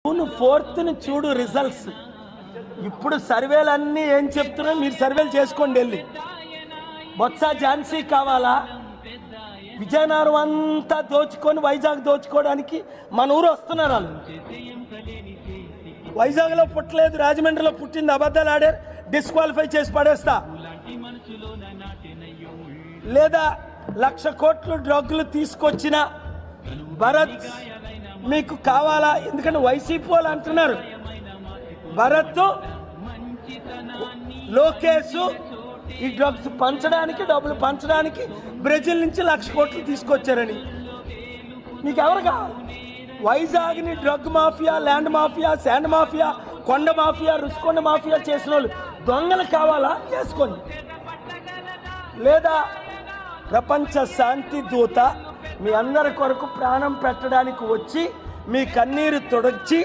June 4th చూడు results. ఇప్పుడు సర్వేలన్నీ ఏం చెప్తున్నాయి, మీరు సర్వేలు చేసుకోండి వెళ్ళి. బొత్స ఝాన్సీ కావాలా? విజయనగరం అంతా దోచుకొని వైజాగ్ దోచుకోవడానికి మన ఊరు వస్తున్నారు వాళ్ళు. వైజాగ్లో పుట్టలేదు, రాజమండ్రిలో పుట్టింది, అబద్ధాలు ఆడారు, డిస్క్వాలిఫై చేసి పడేస్తా. లేదా 1,00,000 కోట్లు డ్రగ్లు తీసుకొచ్చిన భరత్ మీకు కావాలా? ఎందుకంటే వైసీపీ వాళ్ళు అంటున్నారు భరత్ లోకేష్ ఈ డ్రగ్స్ పంచడానికి, డబ్బులు పంచడానికి బ్రెజిల్ నుంచి 1,00,000 కోట్లు తీసుకొచ్చారని. మీకు ఎవరు కావాలి? వైజాగ్ని drug mafia, land mafia, sand mafia, కొండ మాఫియా, రుషికొండ మాఫియా చేసిన వాళ్ళు దొంగలు కావాలా? చేసుకోండి. లేదా ప్రపంచ శాంతి దూత మీ అందరి కొరకు ప్రాణం పెట్టడానికి వచ్చి మీ కన్నీరు తొడచి